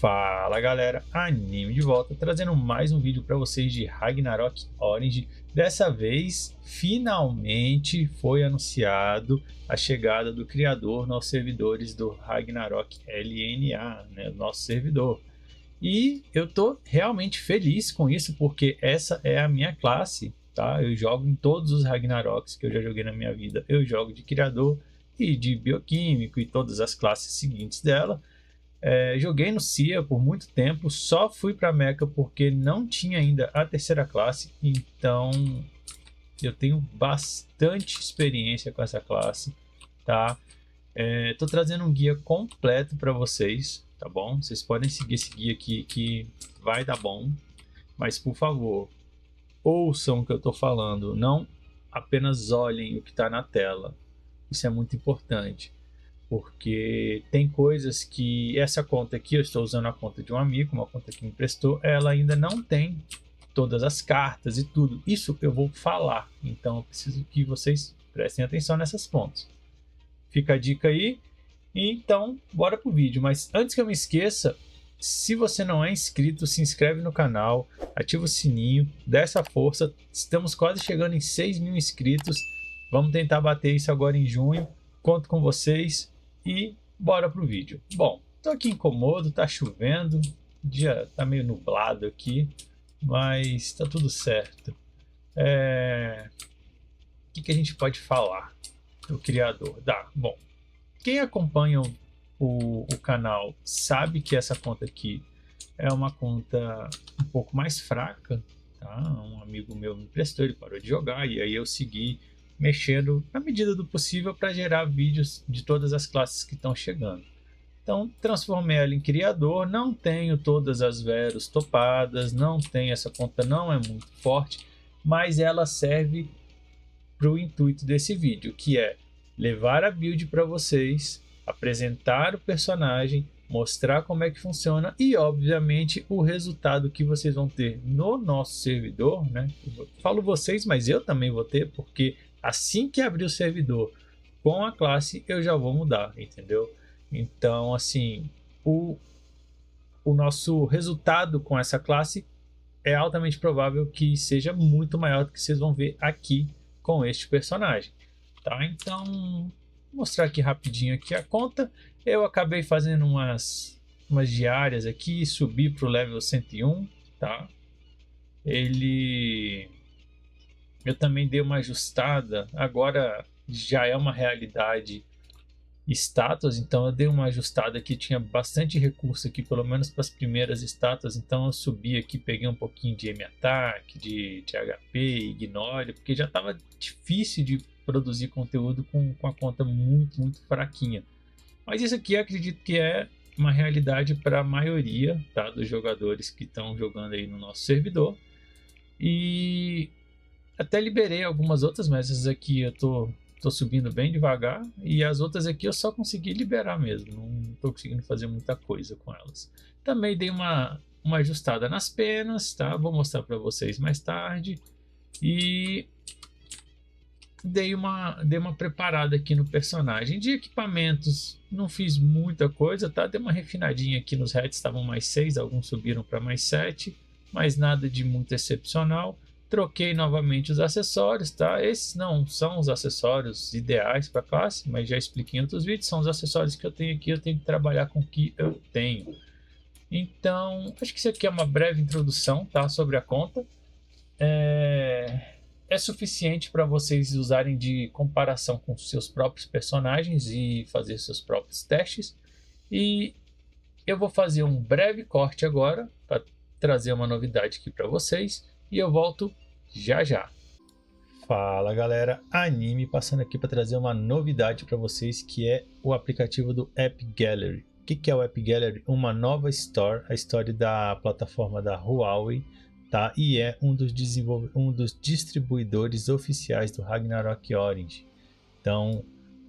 Fala galera, Anime de volta, trazendo mais um vídeo para vocês de Ragnarok Origins. Dessa vez, finalmente foi anunciado a chegada do criador nos servidores do Ragnarok LNA, né, nosso servidor. E eu tô realmente feliz com isso, porque essa é a minha classe, tá? Eu jogo em todos os Ragnaroks que eu já joguei na minha vida. Eu jogo de criador e de bioquímico e todas as classes seguintes dela. Joguei no CIA por muito tempo, só fui para Mecha porque não tinha ainda a terceira classe, então eu tenho bastante experiência com essa classe, tá? Tô trazendo um guia completo para vocês, tá bom? Vocês podem seguir esse guia aqui que vai dar bom, mas por favor, ouçam o que eu tô falando, não apenas olhem o que está na tela, isso é muito importante. Porque tem coisas que essa conta aqui, eu estou usando a conta de um amigo, uma conta que me emprestou, ela ainda não tem todas as cartas e tudo. Isso eu vou falar, então eu preciso que vocês prestem atenção nessas pontos. Fica a dica aí, então bora pro vídeo. Mas antes que eu me esqueça, se você não é inscrito, se inscreve no canal, ativa o sininho, dá essa força. Estamos quase chegando em 6.000 inscritos, vamos tentar bater isso agora em junho. Conto com vocês. E bora pro vídeo. Bom, tô aqui em Komodo, tá chovendo, o dia tá meio nublado aqui, mas tá tudo certo. O que a gente pode falar do criador? Bom, quem acompanha o canal sabe que essa conta aqui é uma conta um pouco mais fraca, tá? Um amigo meu me emprestou, ele parou de jogar e aí eu segui mexendo na medida do possível para gerar vídeos de todas as classes que estão chegando. Então transformei ela em criador, não tenho todas as veros topadas, não tenho, essa conta não é muito forte, mas ela serve para o intuito desse vídeo, que é levar a build para vocês, apresentar o personagem, mostrar como é que funciona e obviamente o resultado que vocês vão ter no nosso servidor, né? Eu falo vocês, mas eu também vou ter, porque assim que abrir o servidor com a classe, eu já vou mudar, entendeu? Então, assim, o nosso resultado com essa classe é altamente provável que seja muito maior do que vocês vão ver aqui com este personagem, tá? Então, vou mostrar aqui rapidinho aqui a conta. Eu acabei fazendo umas diárias aqui, subi para o level 101, tá? Eu também dei uma ajustada, agora já é uma realidade estátuas, então eu dei uma ajustada aqui, tinha bastante recurso aqui, pelo menos para as primeiras estátuas, então eu subi aqui, peguei um pouquinho de M-Attack, de HP, Ignore, porque já estava difícil de produzir conteúdo com a conta muito fraquinha. Mas isso aqui eu acredito que é uma realidade para a maioria, tá, dos jogadores que estão jogando aí no nosso servidor. E até liberei algumas outras, mas essas aqui eu tô subindo bem devagar, e as outras aqui eu só consegui liberar mesmo, não tô conseguindo fazer muita coisa com elas. Também dei uma ajustada nas penas, tá? Vou mostrar para vocês mais tarde. E dei uma preparada aqui no personagem. De equipamentos não fiz muita coisa, tá? Dei uma refinadinha aqui nos heads, estavam mais 6, alguns subiram para mais 7, mas nada de muito excepcional. Troquei novamente os acessórios, tá? Esses não são os acessórios ideais para a classe, mas já expliquei em outros vídeos, são os acessórios que eu tenho aqui, eu tenho que trabalhar com o que eu tenho. Então, acho que isso aqui é uma breve introdução, tá? Sobre a conta. É suficiente para vocês usarem de comparação com seus próprios personagens e fazer seus próprios testes. E eu vou fazer um breve corte agora para trazer uma novidade aqui para vocês e eu volto já. Fala galera, Anime passando aqui para trazer uma novidade para vocês, que é o aplicativo do App Gallery. O que é o App Gallery? Uma nova store, a store da plataforma da Huawei, tá? E é um dos distribuidores oficiais do Ragnarok Origins. Então,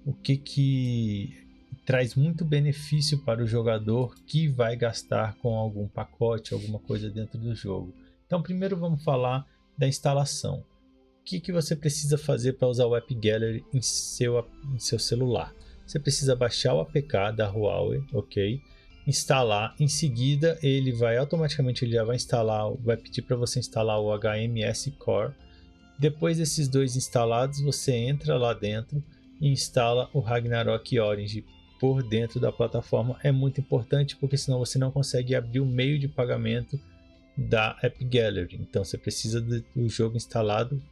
o que traz muito benefício para o jogador que vai gastar com algum pacote, alguma coisa dentro do jogo. Então, primeiro vamos falar da instalação. O que você precisa fazer para usar o App Gallery em seu celular? Você precisa baixar o APK da Huawei, ok? instalar. Em seguida, ele vai automaticamente, ele já vai instalar, vai pedir para você instalar o HMS Core. Depois desses dois instalados, você entra lá dentro e instala o Ragnarok Orange por dentro da plataforma. É muito importante porque senão você não consegue abrir o meio de pagamento da App Gallery. Então você precisa do jogo instalado,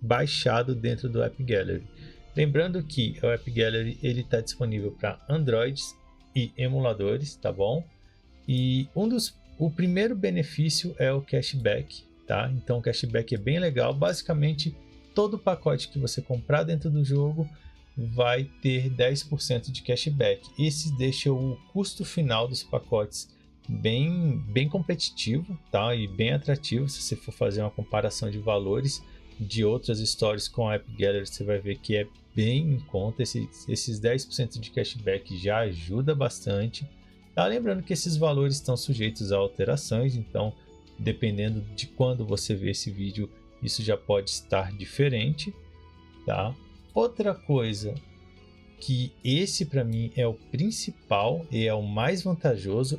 baixado dentro do App Gallery. Lembrando que o App Gallery ele está disponível para Androids e emuladores, tá bom? E o primeiro benefício é o cashback, tá? Então o cashback é bem legal. Basicamente, todo pacote que você comprar dentro do jogo vai ter 10% de cashback. Isso deixa o custo final dos pacotes bem competitivo, tá? E bem atrativo. Se você for fazer uma comparação de valores de outras stories com a App Gallery, você vai ver que é bem em conta. Esses 10% de cashback já ajuda bastante. Tá? Lembrando que esses valores estão sujeitos a alterações, então dependendo de quando você vê esse vídeo, isso já pode estar diferente, tá? Outra coisa que esse para mim é o principal e é o mais vantajoso,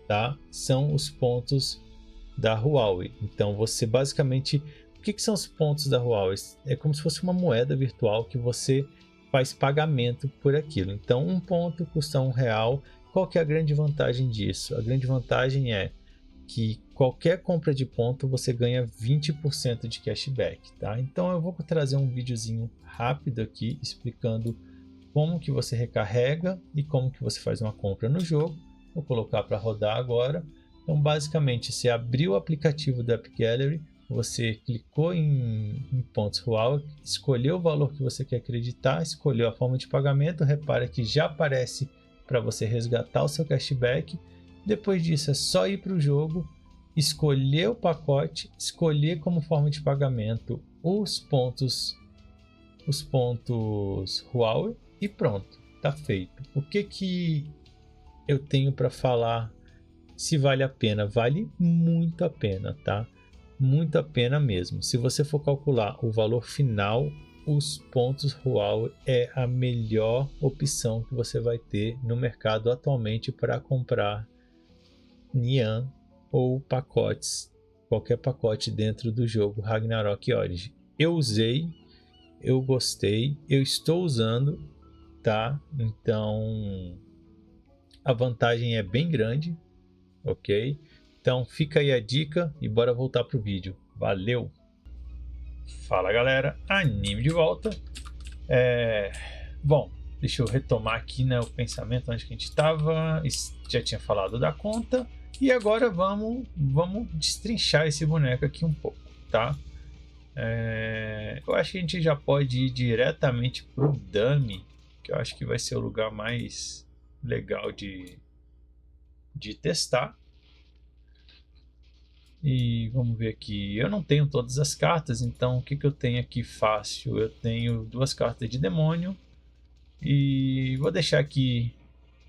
tá? São os pontos da Huawei. Então você basicamente, o que são os pontos da Huawei? É como se fosse uma moeda virtual que você faz pagamento por aquilo. Então um ponto custa R$1. Qual que é a grande vantagem disso? A grande vantagem é que qualquer compra de ponto você ganha 20% de cashback, tá? Então eu vou trazer um videozinho rápido aqui explicando como que você recarrega e como que você faz uma compra no jogo. Vou colocar para rodar agora. Então basicamente você abriu o aplicativo da App Gallery, você clicou em pontos Huawei, escolheu o valor que você quer acreditar, escolheu a forma de pagamento, repara que já aparece para você resgatar o seu cashback. Depois disso é só ir para o jogo, escolher o pacote, escolher como forma de pagamento os pontos Huawei e pronto, tá feito. O que eu tenho para falar se vale a pena? Vale muito a pena, tá? Muito a pena mesmo. Se você for calcular o valor final, os pontos Huawei é a melhor opção que você vai ter no mercado atualmente para comprar Nian ou pacotes, qualquer pacote dentro do jogo Ragnarok Origins. Eu usei, eu gostei, eu estou usando, tá? Então a vantagem é bem grande, ok? Então fica aí a dica e bora voltar pro vídeo. Valeu! Fala galera, Anime de volta. Bom, deixa eu retomar aqui, né, o pensamento onde que a gente estava. Já tinha falado da conta. E agora vamos destrinchar esse boneco aqui um pouco, tá? Eu acho que a gente já pode ir diretamente pro Dummy, que eu acho que vai ser o lugar mais legal de testar. E vamos ver aqui, eu não tenho todas as cartas, então o que eu tenho aqui fácil? Eu tenho 2 cartas de demônio e vou deixar aqui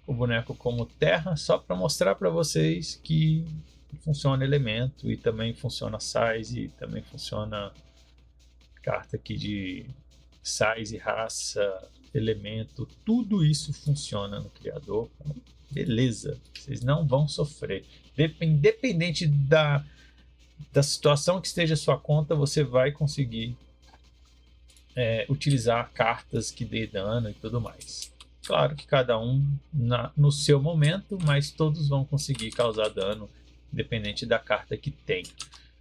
o boneco como terra, só para mostrar para vocês que funciona elemento e também funciona size e também funciona carta aqui de size, raça, elemento, tudo isso funciona no criador. Beleza, vocês não vão sofrer. Independente da situação que esteja a sua conta, você vai conseguir utilizar cartas que dê dano e tudo mais. Claro que cada um no seu momento, mas todos vão conseguir causar dano, independente da carta que tem.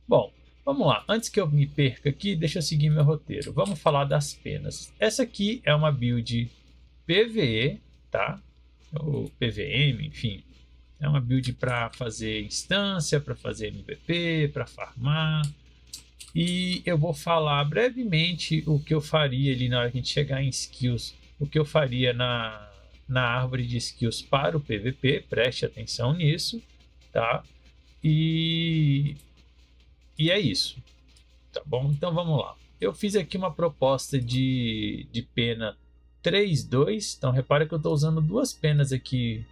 Bom, vamos lá. Antes que eu me perca aqui, deixa eu seguir meu roteiro. Vamos falar das penas. Essa aqui é uma build PvE, tá? Ou PVM, enfim. É uma build para fazer instância, para fazer MVP, para farmar. E eu vou falar brevemente o que eu faria ali na hora que a gente chegar em skills. O que eu faria na árvore de skills para o PVP, preste atenção nisso, tá? E é isso, tá bom? Então vamos lá. Eu fiz aqui uma proposta de pena 3-2, então repara que eu estou usando 2 penas aqui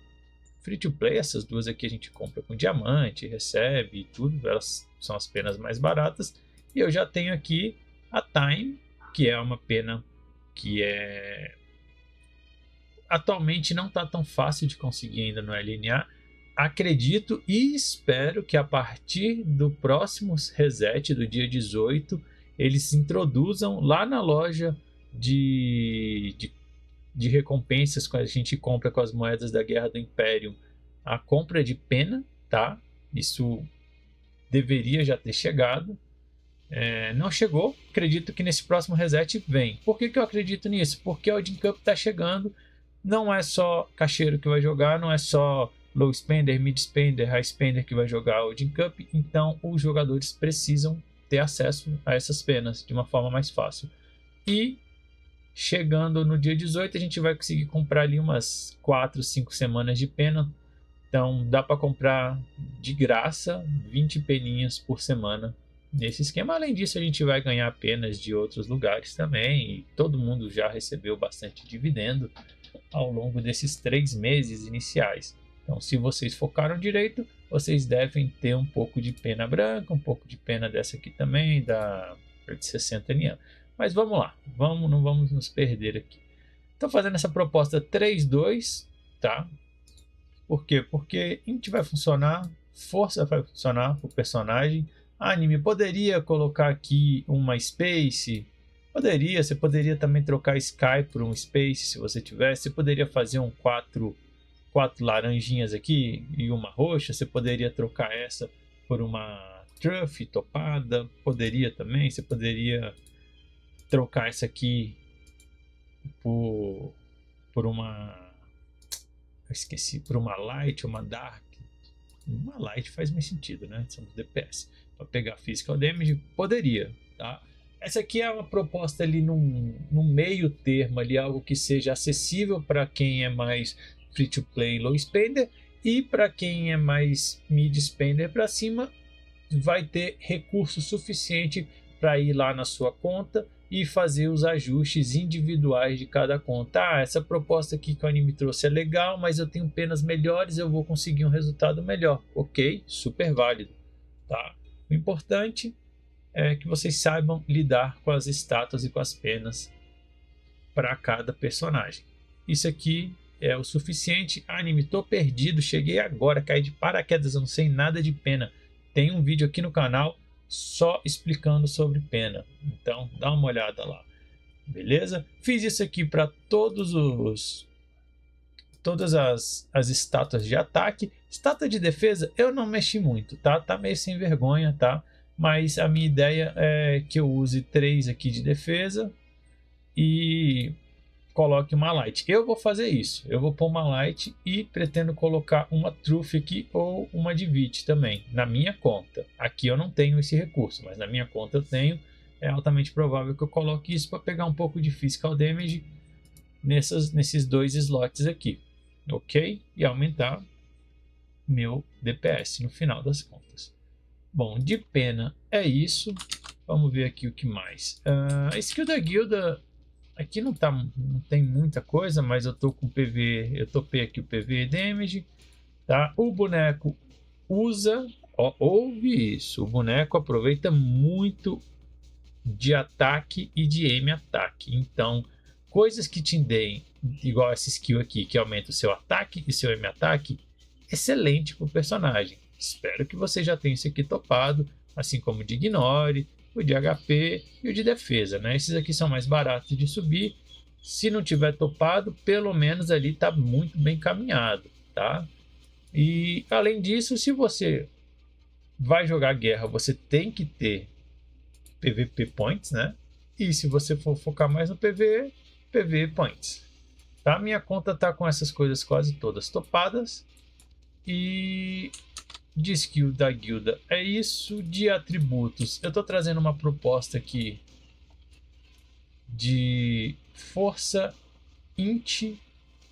free to play. Essas 2 aqui a gente compra com diamante, recebe e tudo, elas são as penas mais baratas. E eu já tenho aqui a Time, que é uma pena que atualmente não está tão fácil de conseguir ainda no LNA, acredito e espero que a partir do próximo reset, do dia 18, eles introduzam lá na loja de recompensas, quando a gente compra com as moedas da Guerra do Império, a compra de pena, tá? Isso deveria já ter chegado. Não chegou, acredito que nesse próximo reset vem. Por que eu acredito nisso? Porque o Odin Cup está chegando, não é só cacheiro que vai jogar, não é só low spender, mid spender, high spender que vai jogar o Odin Cup, então os jogadores precisam ter acesso a essas penas de uma forma mais fácil. E chegando no dia 18 a gente vai conseguir comprar ali umas 4, 5 semanas de pena, então dá para comprar de graça 20 peninhas por semana nesse esquema. Além disso, a gente vai ganhar penas de outros lugares também, e todo mundo já recebeu bastante dividendo ao longo desses 3 meses iniciais. Então, se vocês focaram direito, vocês devem ter um pouco de pena branca, um pouco de pena dessa aqui também, da de 60 nian. Mas vamos lá, não vamos nos perder aqui. Estou fazendo essa proposta 3-2, tá? Por quê? Porque Int vai funcionar, força vai funcionar para o personagem. Anime, poderia colocar aqui uma Space? Poderia, você poderia também trocar Sky por um Space se você tivesse. Você poderia fazer um 4 laranjinhas aqui e uma roxa. Você poderia trocar essa por uma Truff topada. Poderia também, você poderia trocar essa aqui por uma... Eu esqueci, por uma Light, uma Dark. Uma Light faz mais sentido, né? São os DPS. Para pegar Physical Damage, poderia, tá? Essa aqui é uma proposta ali no meio termo, ali, algo que seja acessível para quem é mais free to play low spender, e para quem é mais mid spender para cima, vai ter recurso suficiente para ir lá na sua conta e fazer os ajustes individuais de cada conta. Essa proposta aqui que o anime trouxe é legal, mas eu tenho penas melhores, eu vou conseguir um resultado melhor. Ok, super válido, tá? O importante é que vocês saibam lidar com as estátuas e com as penas para cada personagem. Isso aqui é o suficiente. Anime, tô perdido, cheguei agora, caí de paraquedas, eu não sei nada de pena. Tem um vídeo aqui no canal só explicando sobre pena, então dá uma olhada lá, beleza? Fiz isso aqui para todas as estátuas de ataque. Estátua de defesa eu não mexi muito, tá meio sem vergonha, tá? Mas a minha ideia é que eu use 3 aqui de defesa e coloque uma Light. Eu vou fazer isso, eu vou pôr uma Light e pretendo colocar uma Truff aqui ou uma Divite também, na minha conta. Aqui eu não tenho esse recurso, mas na minha conta eu tenho. É altamente provável que eu coloque isso para pegar um pouco de Physical Damage nesses 2 slots aqui, ok? E aumentar meu DPS no final das contas. Bom, de pena é isso. Vamos ver aqui o que mais. A skill da guilda aqui não tem muita coisa, mas eu tô com PV, eu topei aqui o PV Damage, tá? O boneco usa, ouve isso, o boneco aproveita muito de ataque e de aim ataque. Então, coisas que te deem, igual essa skill aqui, que aumenta o seu ataque e seu aim ataque, excelente para o personagem. Espero que você já tenha isso aqui topado, assim como o de Ignore, o de HP e o de defesa, né? Esses aqui são mais baratos de subir. Se não tiver topado, pelo menos ali está muito bem caminhado, tá? E além disso, se você vai jogar guerra, você tem que ter PVP points, né? E se você for focar mais no PVE, PVE points. Tá? Minha conta tá com essas coisas quase todas topadas. E de skill da guilda é isso. De atributos, eu tô trazendo uma proposta aqui de força, int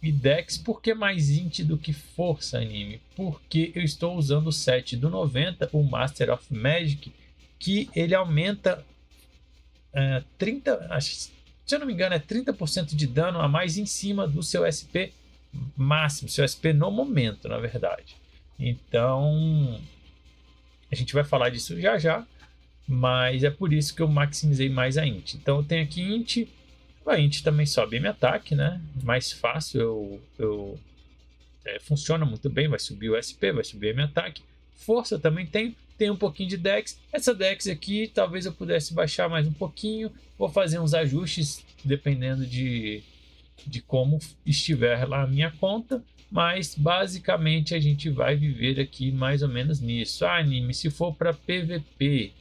e dex. Por que mais int do que força, anime? Porque eu estou usando o set do 90, o Master of Magic, que ele aumenta 30, se eu não me engano é 30% de dano a mais em cima do seu SP máximo, seu SP no momento, na verdade. Então a gente vai falar disso já já, mas é por isso que eu maximizei mais a int. Então eu tenho aqui int, a int também sobe meu ataque, né? Mais fácil eu funciona muito bem, vai subir o SP, vai subir a minha ataque. Força também tem um pouquinho de Dex. Essa Dex aqui, talvez eu pudesse baixar mais um pouquinho. Vou fazer uns ajustes, dependendo de como estiver lá a minha conta. Mas, basicamente, a gente vai viver aqui mais ou menos nisso. Anime, se for para PVP...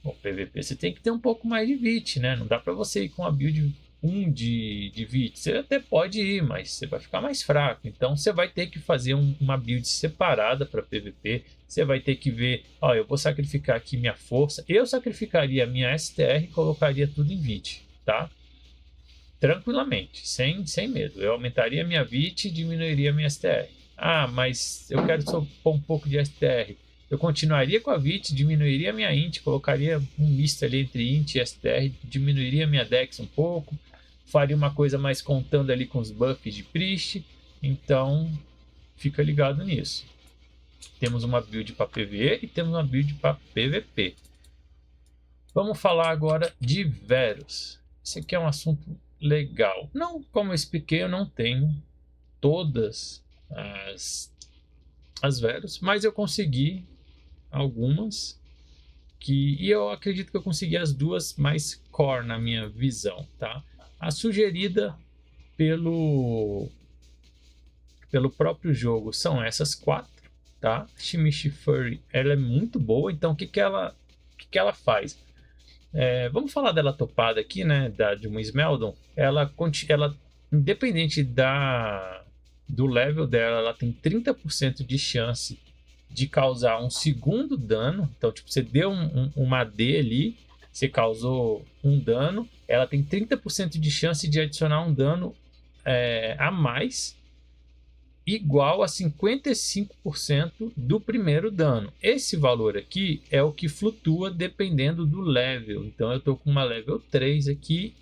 Bom, PVP você tem que ter um pouco mais de VIT, né? Não dá para você ir com a build 1 de VIT. Você até pode ir, mas você vai ficar mais fraco. Então você vai ter que fazer uma build separada para PVP. Você vai ter que ver, ó, eu vou sacrificar aqui minha força. Eu sacrificaria a minha STR e colocaria tudo em VIT, tá? Tranquilamente, sem medo. Eu aumentaria minha VIT e diminuiria minha STR. Ah, mas eu quero só pôr um pouco de STR. Eu continuaria com a VIT, diminuiria a minha int, colocaria um misto ali entre int e STR, diminuiria a minha Dex um pouco, faria uma coisa mais contando ali com os buffs de Priest. Então, fica ligado nisso. Temos uma build para PvE e temos uma build para PvP. Vamos falar agora de Verus. Esse aqui é um assunto legal. Não, como eu expliquei, eu não tenho todas as Verus, mas eu consegui algumas e eu acredito que eu consegui as duas mais core na minha visão, tá? A sugerida pelo próprio jogo são essas 4, tá? Shimishi Furry, ela é muito boa, então o que ela faz? Vamos falar dela topada aqui, né? De uma Smeldon. Ela independente do level dela, ela tem 30% de chance de causar um segundo dano. Então, tipo, você deu uma AD ali, você causou um dano, ela tem 30% de chance de adicionar um dano a mais, igual a 55% do primeiro dano. Esse valor aqui é o que flutua dependendo do level. Então, eu estou com uma level 3 aqui,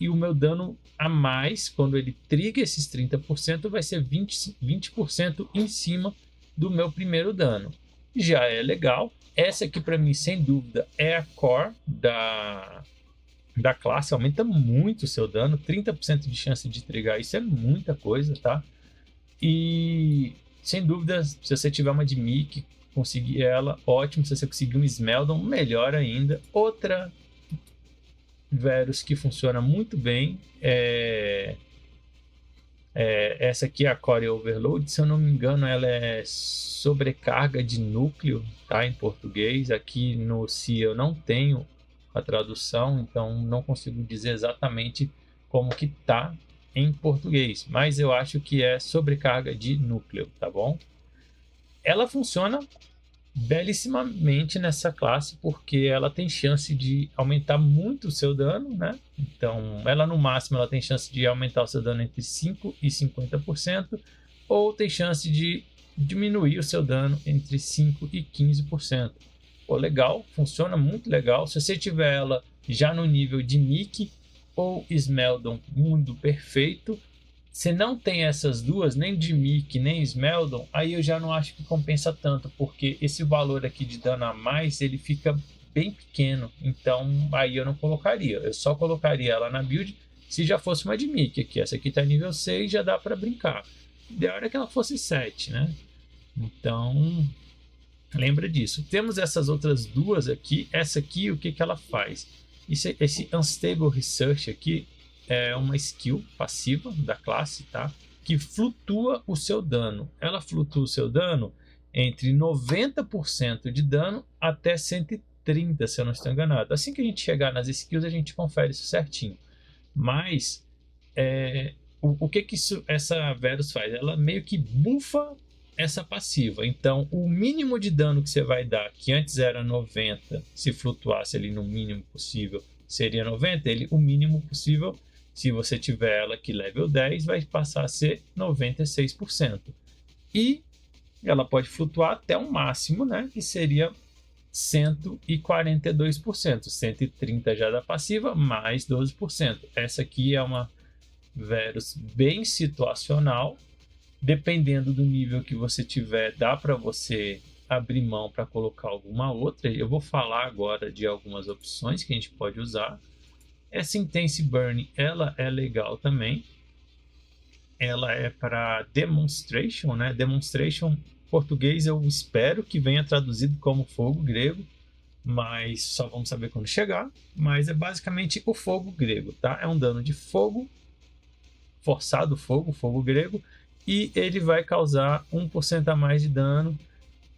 e o meu dano a mais, quando ele trigger esses 30%, vai ser 20% em cima do meu primeiro dano. Já é legal. Essa aqui para mim, sem dúvida, é a core da classe. Aumenta muito o seu dano, 30% de chance de trigger, isso é muita coisa, tá? E sem dúvida, se você tiver uma de Mickey, conseguir ela, ótimo. Se você conseguir um Smeldon, melhor ainda. Outra Verus que funciona muito bem essa aqui é a Core Overload. Se eu não me engano, ela é sobrecarga de núcleo, tá? Em português. Aqui no CIA eu não tenho a tradução, então não consigo dizer exatamente como que tá em português, mas eu acho que é sobrecarga de núcleo, tá bom? Ela funciona belíssimamente nessa classe, porque ela tem chance de aumentar muito o seu dano, né? Então, ela no máximo ela tem chance de aumentar o seu dano entre 5% e 50%, ou tem chance de diminuir o seu dano entre 5% e 15%. Pô, legal, funciona muito legal. Se você tiver ela já no nível de Mickey ou Smeldon mundo perfeito, se não tem essas duas, nem de Mickey nem Smeldon, aí eu já não acho que compensa tanto, porque esse valor aqui de dano a mais, ele fica bem pequeno, então aí eu não colocaria. Eu só colocaria ela na build se já fosse uma de Mickey aqui. Essa aqui tá nível 6, já dá para brincar. O ideal era que ela fosse 7, né? Então, lembra disso. Temos essas outras duas aqui. Essa aqui, o que ela faz? Esse Unstable Research aqui é uma skill passiva da classe, tá? Que flutua o seu dano. Ela flutua o seu dano entre 90% de dano até 130%, se eu não estou enganado. Assim que a gente chegar nas skills, a gente confere isso certinho. Mas, o que essa Verus faz? Ela meio que bufa essa passiva. Então, o mínimo de dano que você vai dar, que antes era 90%, se flutuasse ali no mínimo possível, seria 90%. O mínimo possível, se você tiver ela aqui level 10, vai passar a ser 96%. E ela pode flutuar até o máximo, né? Que seria 142%. 130% já da passiva, mais 12%. Essa aqui é uma Verus bem situacional. Dependendo do nível que você tiver, dá para você abrir mão para colocar alguma outra. Eu vou falar agora de algumas opções que a gente pode usar. Essa Intense Burn, ela é legal também. ela é para demonstration, né? Demonstration, em português eu espero que venha traduzido como fogo grego, mas só vamos saber quando chegar. Mas é basicamente o fogo grego, tá? É um dano de fogo, forçado fogo, fogo grego, e ele vai causar 1% a mais de dano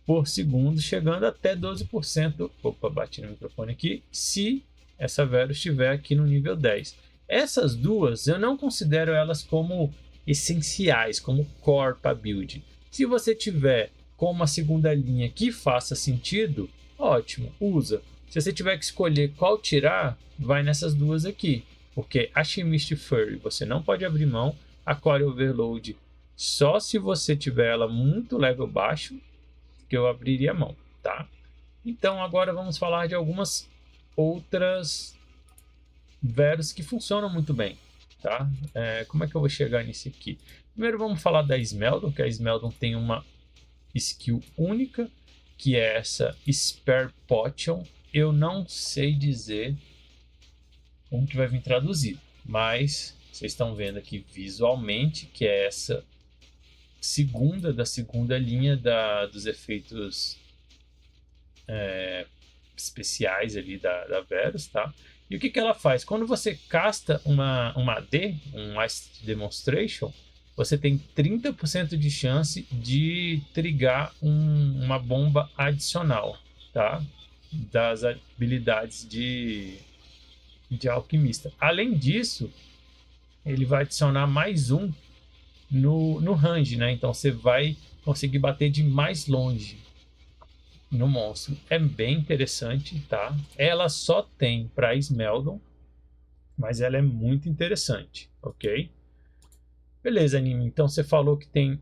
por segundo, chegando até 12%. Opa, bati no microfone aqui. Se essa Vero estiver aqui no nível 10. Essas duas, eu não considero elas como essenciais, como core para build. Se você tiver com uma segunda linha que faça sentido, ótimo, usa. Se você tiver que escolher qual tirar, vai nessas duas aqui. Porque a Chemist Fury você não pode abrir mão. A Core Overload, só se você tiver ela muito level baixo, que eu abriria a mão, tá? Então agora vamos falar de algumas outras Veros que funcionam muito bem, tá? Como é que eu vou chegar nisso aqui? Primeiro vamos falar da Smeldon, que a Smeldon tem uma skill única, que é essa Spare Potion. Eu não sei dizer como que vai vir traduzido, mas vocês estão vendo aqui visualmente que é essa segunda linha dos efeitos especiais ali da Verus, tá? E o que ela faz? Quando você casta uma AD, um Ice Demonstration, você tem 30% de chance de trigar uma bomba adicional, tá? Das habilidades de alquimista. Além disso, ele vai adicionar mais um no range, né? Então você vai conseguir bater de mais longe no monstro. É bem interessante, tá? Ela só tem para Smeldon, mas ela é muito interessante, ok? Beleza, anime. Então você falou que tem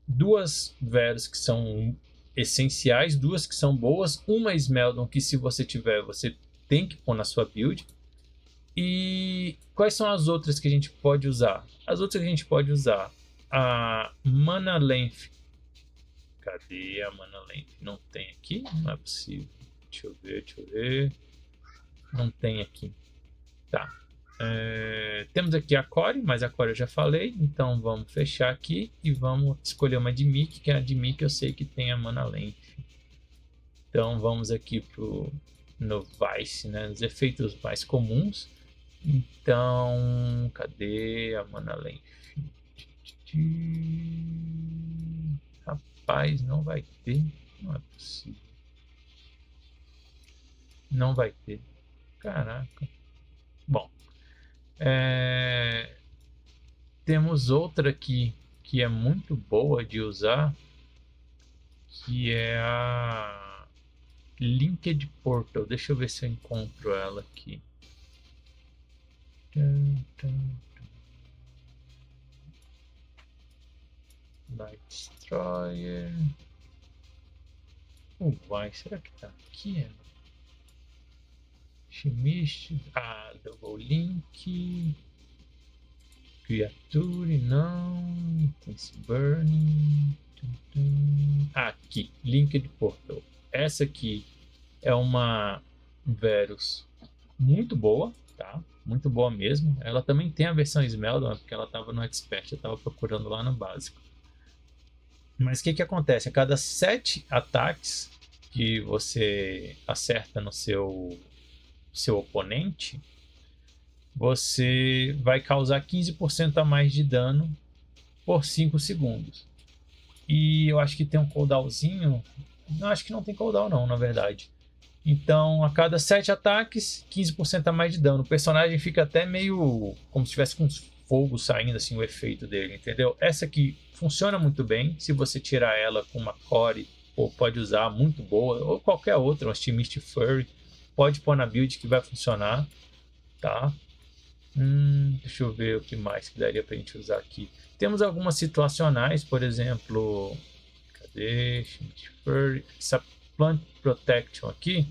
duas Veros que são essenciais, duas que são boas, uma Smeldon que se você tiver, você tem que pôr na sua build. E quais são as outras que a gente pode usar? As outras que a gente pode usar, a Mana Length. Cadê a Mana Length? Não tem aqui? Não é possível. Deixa eu ver. Não tem aqui. Tá. Temos aqui a Core, mas a Core eu já falei. Então vamos fechar aqui e vamos escolher uma de Mickey, que é a de Mickey eu sei que tem a Mana Length. Então vamos aqui pro Novice, né? Os efeitos mais comuns. Então, cadê a Mana Length? Rapaz, não vai ter. Não é possível. Não vai ter. Caraca. Bom. Temos outra aqui que é muito boa de usar, que é a Linked Portal. Deixa eu ver se eu encontro ela aqui. Light Destroyer. Vai, será que tá aqui? Chemist, Double Link, Creature, não, Tense Burning. Aqui, Linked Portal. Essa aqui é uma Verus muito boa, tá? Muito boa mesmo. Ela também tem a versão Smeldon, porque ela estava no Expert, eu estava procurando lá no básico. Mas o que acontece? A cada 7 ataques que você acerta no seu oponente, você vai causar 15% a mais de dano por 5 segundos. E eu acho que tem um cooldownzinho. Não, acho que não tem cooldown não, na verdade. Então, a cada 7 ataques, 15% a mais de dano. O personagem fica até meio como se tivesse com uns fogos saindo, assim, o efeito dele, entendeu? Essa aqui funciona muito bem. Se você tirar ela com uma Core, ou pode usar, muito boa, ou qualquer outra, uma Chemist Fury, pode pôr na build que vai funcionar, tá? Deixa eu ver o que mais que daria pra gente usar aqui. Temos algumas situacionais, por exemplo, cadê? Chemist Fury, essa Plant Protection aqui,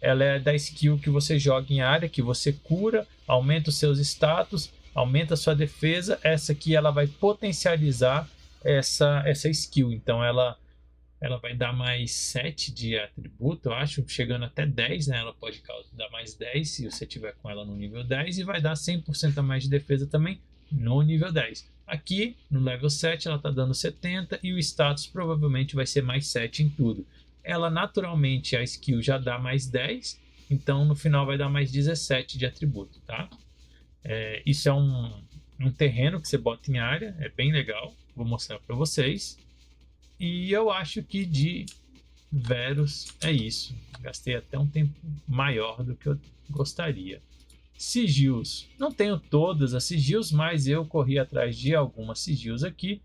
ela é da skill que você joga em área, que você cura, aumenta os seus status, aumenta a sua defesa. Essa aqui ela vai potencializar essa skill, então ela vai dar mais 7 de atributo, eu acho, chegando até 10, né? Ela pode dar mais 10 se você tiver com ela no nível 10 e vai dar 100% a mais de defesa também no nível 10. Aqui no level 7 ela está dando 70 e o status provavelmente vai ser mais 7 em tudo. Ela naturalmente, a skill já dá mais 10, então no final vai dar mais 17 de atributo, tá? Isso é um terreno que você bota em área, é bem legal, vou mostrar para vocês. E eu acho que de Verus é isso. Gastei até um tempo maior do que eu gostaria. Sigils. Não tenho todas as sigils, mas eu corri atrás de algumas sigils aqui.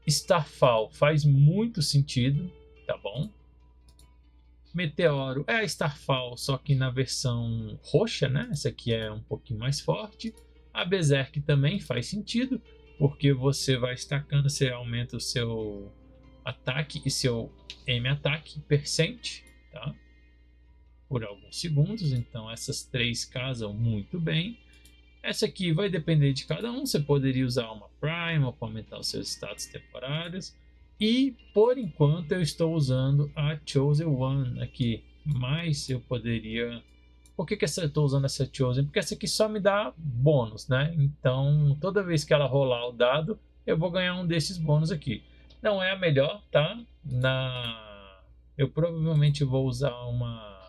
Starfall faz muito sentido, tá bom? Meteoro é a Starfall, só que na versão roxa, né? Essa aqui é um pouquinho mais forte. A Berserk também faz sentido, porque você vai estacando, você aumenta o seu ataque e seu aim ataque percent, tá? Por alguns segundos, então essas três casam muito bem. Essa aqui vai depender de cada um, você poderia usar uma Prime para aumentar os seus status temporários. E por enquanto eu estou usando a Chosen One aqui, mas eu poderia... Por que eu estou usando essa Chosen? Porque essa aqui só me dá bônus, né? Então toda vez que ela rolar o dado, eu vou ganhar um desses bônus aqui. Não é a melhor, tá? Eu provavelmente vou usar uma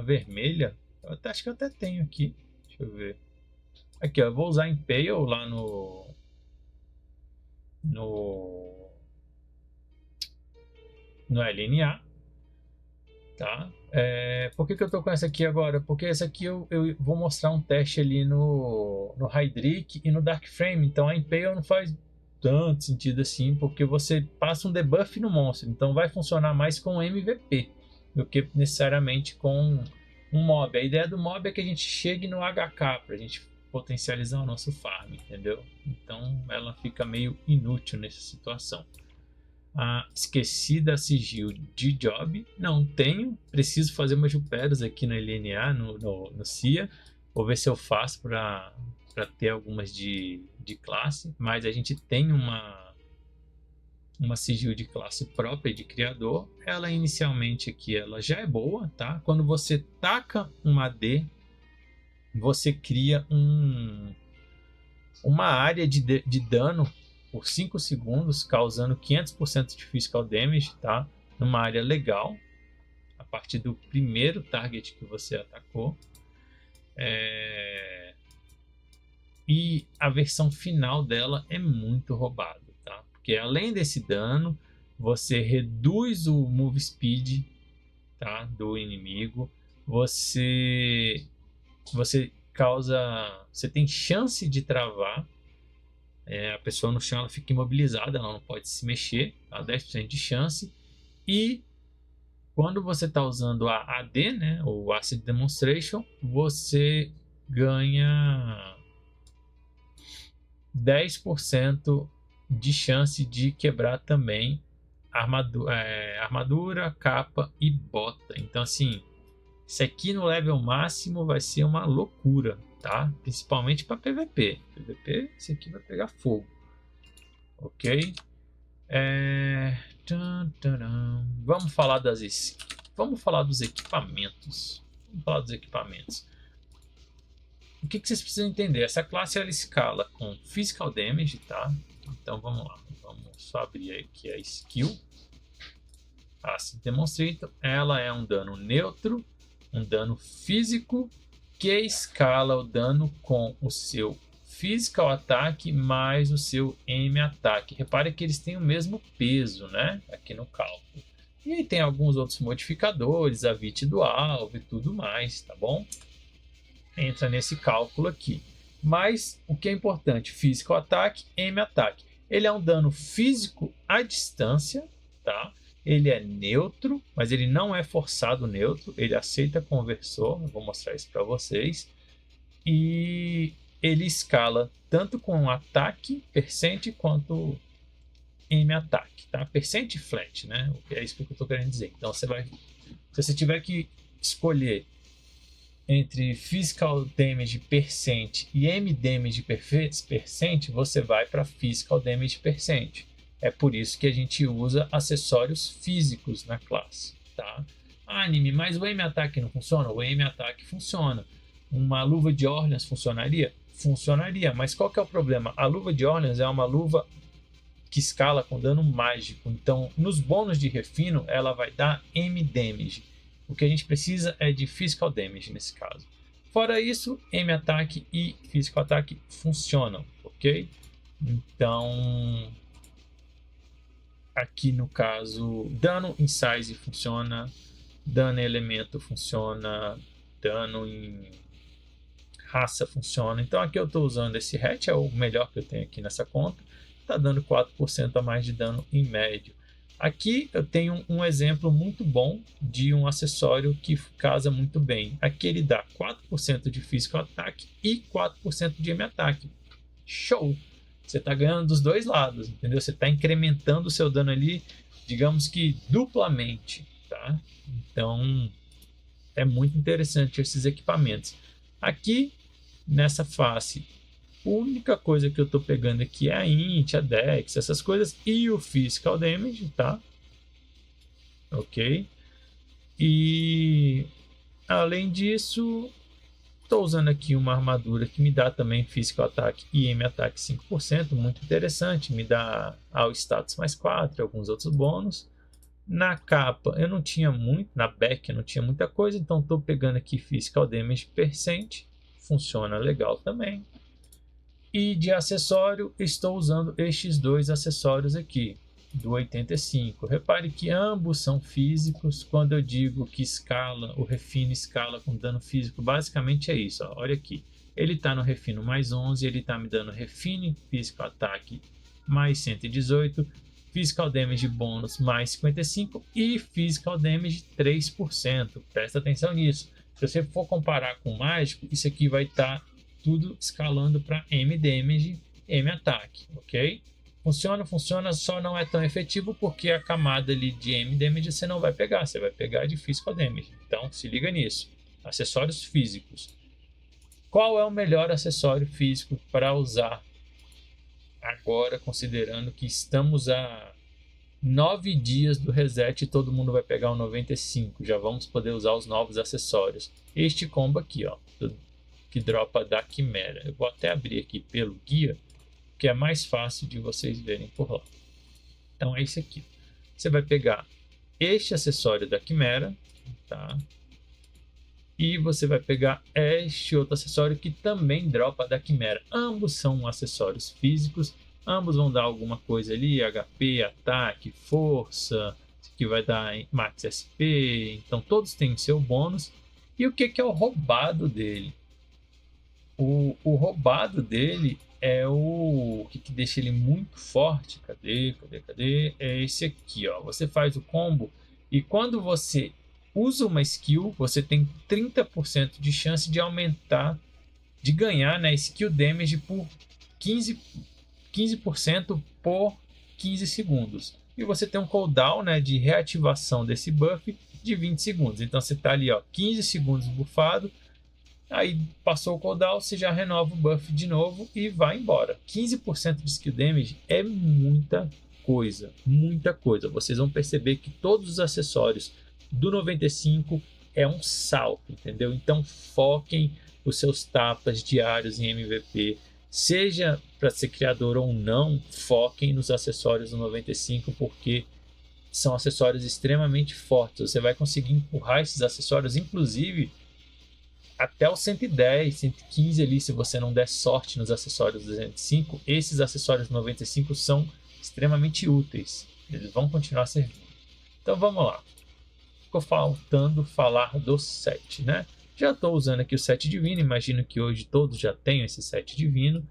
vermelha. Acho que eu até tenho aqui. Deixa eu ver. Aqui, ó, eu vou usar Impale lá no LNA, tá? Por que eu tô com essa aqui agora? Porque essa aqui eu vou mostrar um teste ali no Hydric e no Dark Frame. Então a Impale não faz tanto sentido assim, porque você passa um debuff no monstro, então vai funcionar mais com MVP do que necessariamente com um mob. A ideia do mob é que a gente chegue no HK para a gente potencializar o nosso farm, entendeu? Então ela fica meio inútil nessa situação. Esqueci da sigil de job, não tenho, preciso fazer uma Juperos aqui no LNA, no CIA, vou ver se eu faço para ter algumas de classe, mas a gente tem uma sigil de classe própria de criador. Ela inicialmente aqui ela já é boa, tá? Quando você taca um AD, você cria uma área de dano por 5 segundos, causando 500% de physical damage, tá? Numa área legal, a partir do primeiro target que você atacou. E a versão final dela é muito roubada, tá? Porque além desse dano, você reduz o move speed, tá, do inimigo. Você tem chance de travar. A pessoa no chão ela fica imobilizada, ela não pode se mexer, tá? 10% de chance. E quando você está usando a AD, né, o Acid Demonstration, você ganha 10% de chance de quebrar também armadura, capa e bota. Então assim, isso aqui no level máximo vai ser uma loucura, tá? Principalmente para PVP. PVP, isso aqui vai pegar fogo. Ok? Vamos falar dos equipamentos. O que vocês precisam entender? Essa classe ela escala com Physical Damage, tá? Então vamos lá. Vamos só abrir aqui a skill. Acid Demonstrator. Ela é um dano neutro, um dano físico, que escala o dano com o seu Physical Attack mais o seu Aim Attack. Repare que eles têm o mesmo peso, né? Aqui no cálculo. E aí tem alguns outros modificadores, a VIT do alvo e tudo mais, tá bom? Entra nesse cálculo aqui. Mas o que é importante? Physical Attack, Aim Attack. Ele é um dano físico à distância, tá? Ele é neutro, mas ele não é forçado neutro. Ele aceita conversor. Eu vou mostrar isso para vocês. E ele escala tanto com ataque, percent, quanto aim attack, tá? Percent flat, né? É isso que eu estou querendo dizer. Então se você tiver que escolher entre Physical Damage Percent e M Damage Percent, você vai para Physical Damage Percent. É por isso que a gente usa acessórios físicos na classe, tá? Anime, mas o Aim Attack não funciona? O Aim Attack funciona. Uma luva de Orleans funcionaria? funcionaria. Mas qual que é o problema? A luva de Orleans é uma luva que escala com dano mágico. Então, nos bônus de refino, ela vai dar M damage. O que a gente precisa é de physical damage nesse caso. Fora isso, M ataque e physical ataque funcionam, ok? Então, aqui no caso, dano em size funciona, dano em elemento funciona, dano em raça funciona. Então aqui eu estou usando esse hatch, é o melhor que eu tenho aqui nessa conta. Está dando 4% a mais de dano em médio. Aqui eu tenho um exemplo muito bom de um acessório que casa muito bem. Aqui ele dá 4% de physical ataque e 4% de M-ataque. Show! Você está ganhando dos dois lados, entendeu? Você está incrementando o seu dano ali, digamos que duplamente, tá? Então é muito interessante esses equipamentos. Aqui nessa face, a única coisa que eu estou pegando aqui é a int, a dex, essas coisas e o physical damage, tá? Ok. E além disso, estou usando aqui uma armadura que me dá também physical ataque e M ataque 5%, muito interessante, me dá ao status mais 4, alguns outros bônus. Na capa eu não tinha muito, na back eu não tinha muita coisa, então estou pegando aqui physical damage percent, funciona legal também. E de acessório, estou usando estes dois acessórios aqui, do 85. Repare que ambos são físicos. Quando eu digo que escala, o refino escala com dano físico, basicamente é isso. Ó. Olha aqui, ele está no refino mais 11, ele está me dando refine físico ataque mais 118, physical damage bônus mais 55 e physical damage 3%. Presta atenção nisso. Se você for comparar com o mágico, isso aqui vai estar tudo escalando para M damage, M ataque, ok? Funciona, só não é tão efetivo porque a camada ali de M damage você não vai pegar, você vai pegar de physical damage. Então se liga nisso. Acessórios físicos. Qual é o melhor acessório físico para usar agora, considerando que estamos a 9 dias do reset e todo mundo vai pegar o 95? Já vamos poder usar os novos acessórios. Este combo aqui, ó, que dropa da Quimera. Eu vou até abrir aqui pelo guia, que é mais fácil de vocês verem por lá. Então é esse aqui. Você vai pegar este acessório da Quimera, tá? E você vai pegar este outro acessório que também dropa da Quimera. Ambos são acessórios físicos, ambos vão dar alguma coisa ali, HP, ataque, força, que vai dar max SP, então todos têm seu bônus. E o que é o roubado dele? O roubado dele é o que deixa ele muito forte. Cadê? É esse aqui, ó. Você faz o combo e quando você usa uma skill, você tem 30% de chance de aumentar, de ganhar, né, skill damage por 15% por 15 segundos. E você tem um cooldown, né, de reativação desse buff de 20 segundos. Então você está ali, ó, 15 segundos bufado. Aí passou o cooldown, você já renova o buff de novo e vai embora. 15% de skill damage é muita coisa, muita coisa. Vocês vão perceber que todos os acessórios do 95 é um salto, entendeu? Então foquem os seus tapas diários em MVP. Seja para ser criador ou não, foquem nos acessórios do 95, porque são acessórios extremamente fortes. Você vai conseguir empurrar esses acessórios, inclusive até o 110, 115 ali, se você não der sorte nos acessórios 205, esses acessórios 95 são extremamente úteis. Eles vão continuar servindo. Então vamos lá. Ficou faltando falar do set, né? Já estou usando aqui o set divino, imagino que hoje todos já tenham esse set divino.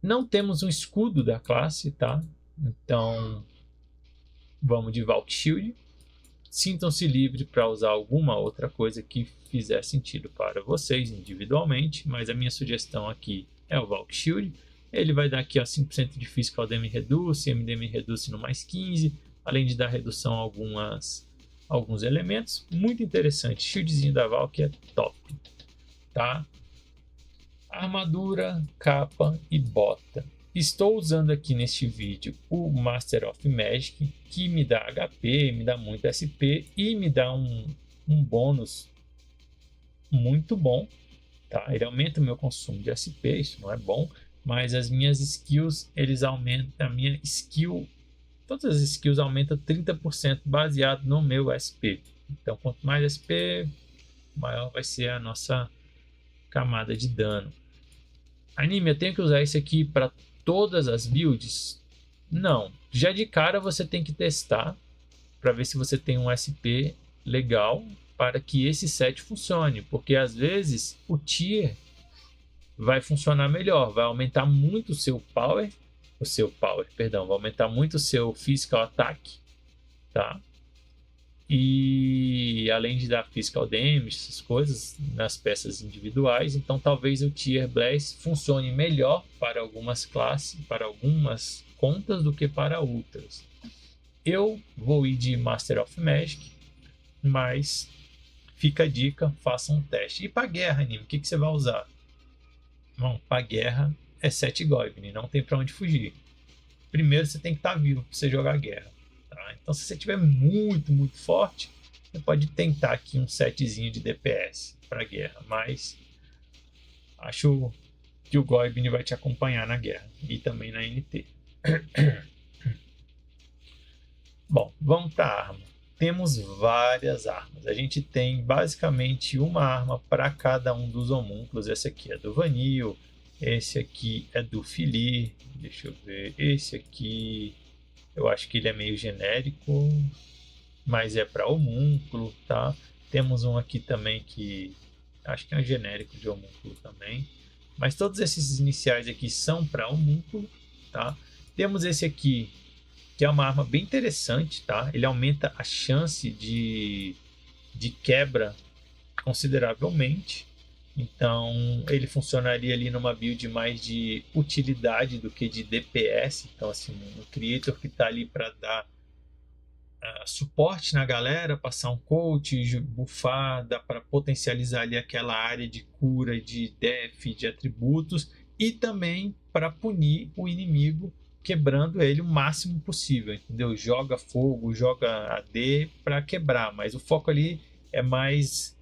Não temos um escudo da classe, tá? Então vamos de Valk Shield. Sintam-se livres para usar alguma outra coisa que fizer sentido para vocês individualmente, mas a minha sugestão aqui é o Valk Shield. Ele vai dar aqui ó, 5% de Physical Damage Reduce, MDM Reduce no mais 15, além de dar redução a alguns elementos. Muito interessante, shieldzinho da Valk é top, tá? Armadura, capa e bota. Estou usando aqui neste vídeo o Master of Magic, que me dá HP, me dá muito SP e me dá um bônus muito bom. tá? Ele aumenta o meu consumo de SP, isso não é bom, mas as minhas skills, eles aumentam, a minha skill, todas as skills aumentam 30% baseado no meu SP. Então, quanto mais SP, maior vai ser a nossa camada de dano. Anime, eu tenho que usar isso aqui para todas as builds? Não. Já de cara você tem que testar para ver se você tem um SP legal para que esse set funcione, porque às vezes o tier vai funcionar melhor, vai aumentar muito vai aumentar muito o seu physical attack, tá? E além de dar physical damage, essas coisas nas peças individuais, então talvez o Tier Blast funcione melhor para algumas classes, para algumas contas do que para outras. Eu vou ir de Master of Magic, mas fica a dica, faça um teste. E para guerra, anime, o que você vai usar? Bom, para guerra é 7 Goivni, não tem para onde fugir. Primeiro você tem que estar vivo para você jogar guerra. Então, se você estiver muito, muito forte, você pode tentar aqui um setzinho de DPS para guerra, mas acho que o Goibin vai te acompanhar na guerra e também na NT. Bom, vamos para a arma. Temos várias armas. A gente tem basicamente uma arma para cada um dos homúnculos. Esse aqui é do Vanille, esse aqui é do Filir, deixa eu ver, esse aqui... Eu acho que ele é meio genérico, mas é para homúnculo, tá? Temos um aqui também que acho que é um genérico de homúnculo também. Mas todos esses iniciais aqui são para homúnculo, tá? Temos esse aqui, que é uma arma bem interessante, tá? Ele aumenta a chance de quebra consideravelmente. Então, ele funcionaria ali numa build mais de utilidade do que de DPS. Então, assim, um creator que está ali para dar suporte na galera, passar um coach, buffar, dá para potencializar ali aquela área de cura, de def, de atributos, e também para punir o inimigo, quebrando ele o máximo possível, entendeu? Joga fogo, joga AD para quebrar, mas o foco ali é mais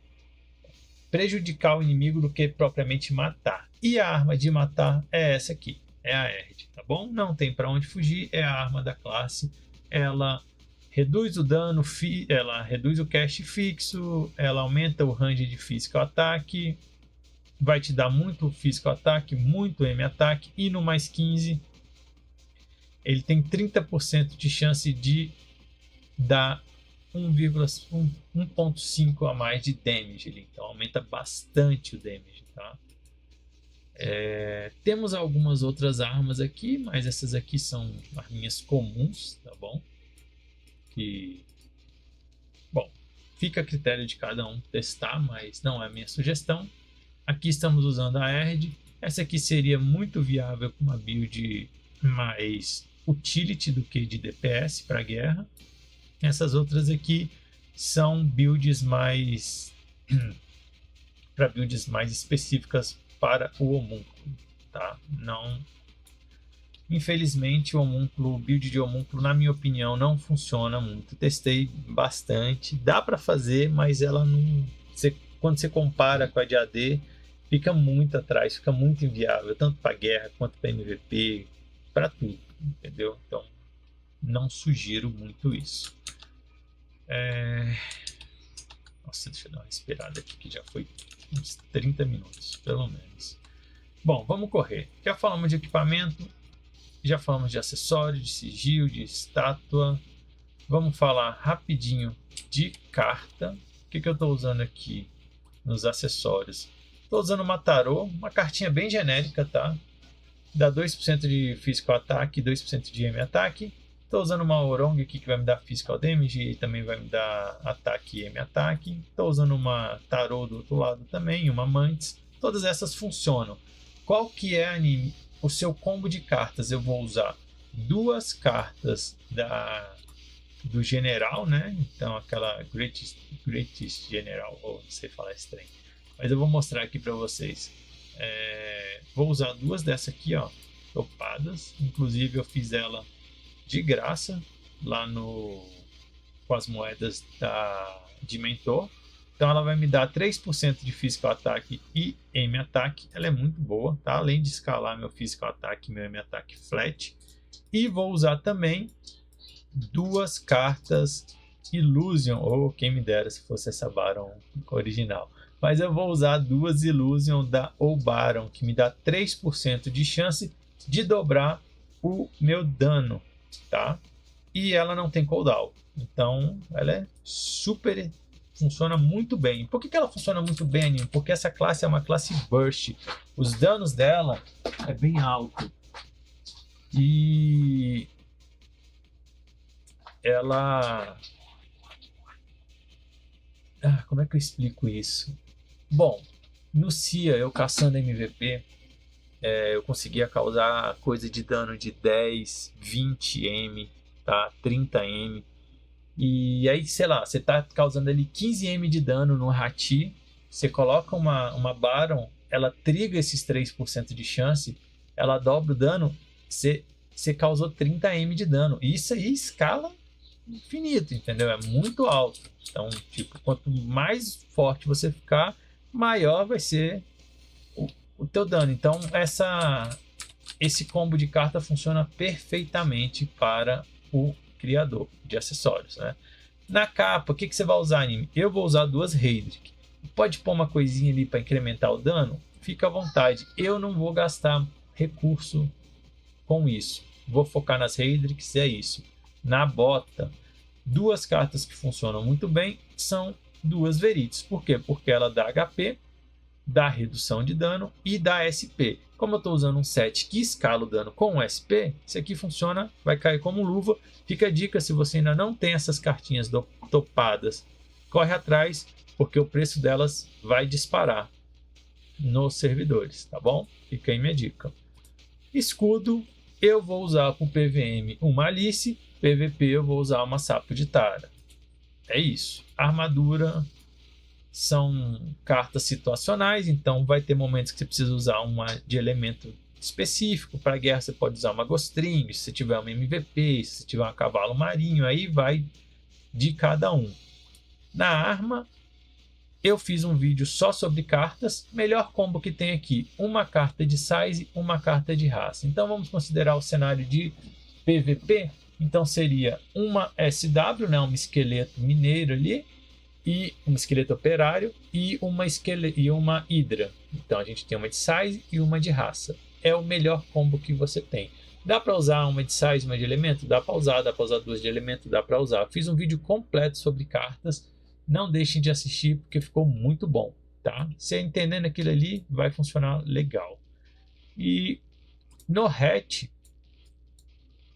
prejudicar o inimigo do que propriamente matar. E a arma de matar é essa aqui, é a Erd, tá bom? Não tem para onde fugir, é a arma da classe. Ela reduz o dano, ela reduz o cast fixo, ela aumenta o range de physical ataque, vai te dar muito physical ataque, muito M ataque, e no mais 15 ele tem 30% de chance de dar 1.5 a mais de damage ali, então aumenta bastante o damage, tá? Temos algumas outras armas aqui, mas essas aqui são arminhas comuns, tá bom? Bom, fica a critério de cada um testar, mas não é a minha sugestão. Aqui estamos usando a Erd. Essa aqui seria muito viável com uma build mais utility do que de DPS para guerra. Essas outras aqui são builds mais para builds mais específicas para o homúnculo, tá? Não, infelizmente o build de homúnculo, na minha opinião, não funciona muito. Testei bastante, dá para fazer, mas ela não, quando você compara com a de AD, fica muito atrás, fica muito inviável, tanto para guerra quanto para MVP, para tudo, entendeu? Então não sugiro muito isso. Nossa, deixa eu dar uma respirada aqui, que já foi uns 30 minutos, pelo menos. Bom, vamos correr. Já falamos de equipamento, já falamos de acessório, de sigilo, de estátua. Vamos falar rapidinho de carta. O que eu estou usando aqui nos acessórios? Estou usando uma tarô, uma cartinha bem genérica, tá? Dá 2% de physical ataque e 2% de M ataque. Estou usando uma Orong aqui que vai me dar physical damage e também vai me dar ataque e M ataque. Estou usando uma Tarot do outro lado também, uma Mantis. Todas essas funcionam. Qual que é, anime? O seu combo de cartas? Eu vou usar 2 cartas do General, né? Então aquela Greatest General, ou não sei falar esse trem. Mas eu vou mostrar aqui para vocês. Vou usar 2 dessa aqui, ó, topadas. Inclusive eu fiz ela de graça lá com as moedas de mentor. Então ela vai me dar 3% de Physical Attack e Aim Attack. Ela é muito boa, tá? Além de escalar meu Physical Attack e meu Aim Attack flat. E vou usar também 2 cartas Illusion, ou quem me dera se fosse essa Baron original. Mas eu vou usar 2 Illusion da Baron, que me dá 3% de chance de dobrar o meu dano, tá? E ela não tem cooldown. Então ela é super... funciona muito bem. Por que ela funciona muito bem, anime? Porque essa classe é uma classe burst. Os danos dela é bem alto. E ela... como é que eu explico isso? Bom, no CIA, eu caçando MVP, eu conseguia causar coisa de dano de 10, 20 M, tá? 30 M. E aí, sei lá, você tá causando ali 15 M de dano no Hati, você coloca uma Baron, ela triga esses 3% de chance, ela dobra o dano, você causou 30 M de dano. E isso aí escala infinito, entendeu? É muito alto. Então, tipo, quanto mais forte você ficar, maior vai ser o teu dano. Então, esse combo de carta funciona perfeitamente para o criador de acessórios, né? Na capa, o que você vai usar, anime? Eu vou usar 2 Heydrich. Pode pôr uma coisinha ali para incrementar o dano? Fica à vontade. Eu não vou gastar recurso com isso. Vou focar nas Heydrichs, é isso. Na bota, 2 cartas que funcionam muito bem são 2 Verites. Por quê? Porque ela dá HP, dá redução de dano e dá SP. Como eu estou usando um set que escala o dano com o SP, isso aqui funciona, vai cair como luva. Fica a dica, se você ainda não tem essas cartinhas topadas, corre atrás, porque o preço delas vai disparar nos servidores, tá bom? Fica aí minha dica. Escudo, eu vou usar para o PVM uma Alice, PVP eu vou usar uma Sapo de Tara. É isso. Armadura são cartas situacionais, então vai ter momentos que você precisa usar uma de elemento específico. Para guerra você pode usar uma Gostring, se você tiver uma MVP, se você tiver um cavalo marinho, aí vai de cada um. Na arma, eu fiz um vídeo só sobre cartas. Melhor combo que tem aqui, uma carta de size, uma carta de raça. Então vamos considerar o cenário de PVP. Então seria uma SW, né, um esqueleto mineiro ali, e um esqueleto operário e uma hidra. Então a gente tem uma de size e uma de raça. É o melhor combo que você tem. Dá para usar uma de size, uma de elemento? Dá para usar 2 de elemento? Dá para usar. Fiz um vídeo completo sobre cartas. Não deixem de assistir porque ficou muito bom, tá? Você entendendo aquilo ali, vai funcionar legal. E no hatch,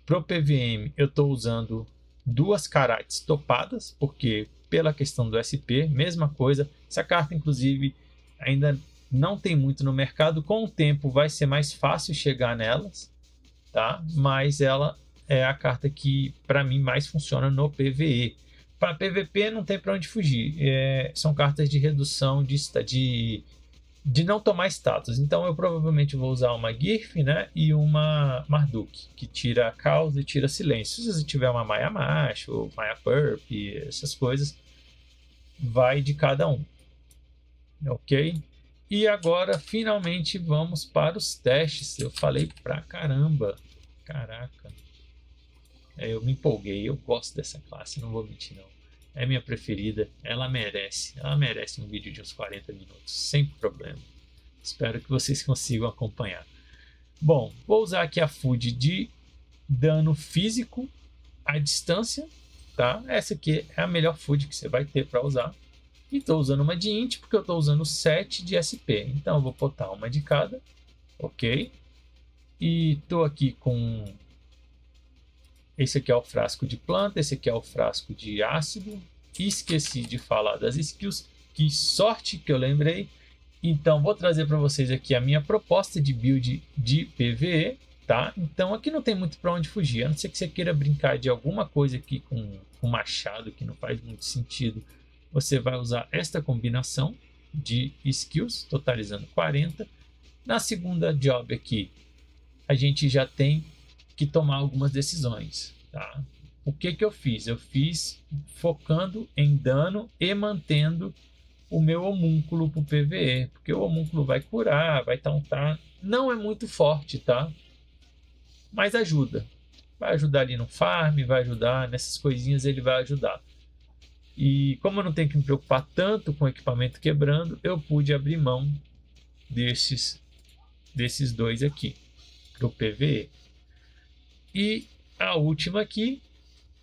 pro PVM, eu estou usando 2 Karates topadas, porque pela questão do SP, mesma coisa. Essa carta, inclusive, ainda não tem muito no mercado. Com o tempo vai ser mais fácil chegar nelas, tá? Mas ela é a carta que, para mim, mais funciona no PVE. Para PVP não tem para onde fugir. São cartas de redução de não tomar status. Então eu provavelmente vou usar uma Girf, né, e uma Marduk, que tira a causa e tira silêncio. Se você tiver uma Maia Macho, Maia Purp, essas coisas, vai de cada um. Ok? E agora, finalmente, vamos para os testes. Eu falei pra caramba. Caraca. Eu me empolguei. Eu gosto dessa classe, não vou mentir não. É minha preferida. Ela merece um vídeo de uns 40 minutos, sem problema. Espero que vocês consigam acompanhar. Bom, vou usar aqui a food de dano físico à distância, tá? Essa aqui é a melhor food que você vai ter para usar. E estou usando uma de int porque eu estou usando 7 de SP. Então eu vou botar uma de cada, ok? E estou aqui com... Esse aqui é o frasco de planta, esse aqui é o frasco de ácido. Esqueci de falar das skills, que sorte que eu lembrei. Então vou trazer para vocês aqui a minha proposta de build de PvE, tá? Então aqui não tem muito para onde fugir, a não ser que você queira brincar de alguma coisa aqui com machado, que não faz muito sentido. Você vai usar esta combinação de skills, totalizando 40. Na segunda job aqui, a gente já tem que tomar algumas decisões, tá? O que eu fiz? Eu fiz focando em dano e mantendo o meu homúnculo pro PvE, porque o homúnculo vai curar, vai tauntar, não é muito forte, tá? Mas ajuda. Vai ajudar ali no farm, vai ajudar nessas coisinhas, ele vai ajudar. E como eu não tenho que me preocupar tanto com o equipamento quebrando, eu pude abrir mão desses dois aqui para o PvE. E a última aqui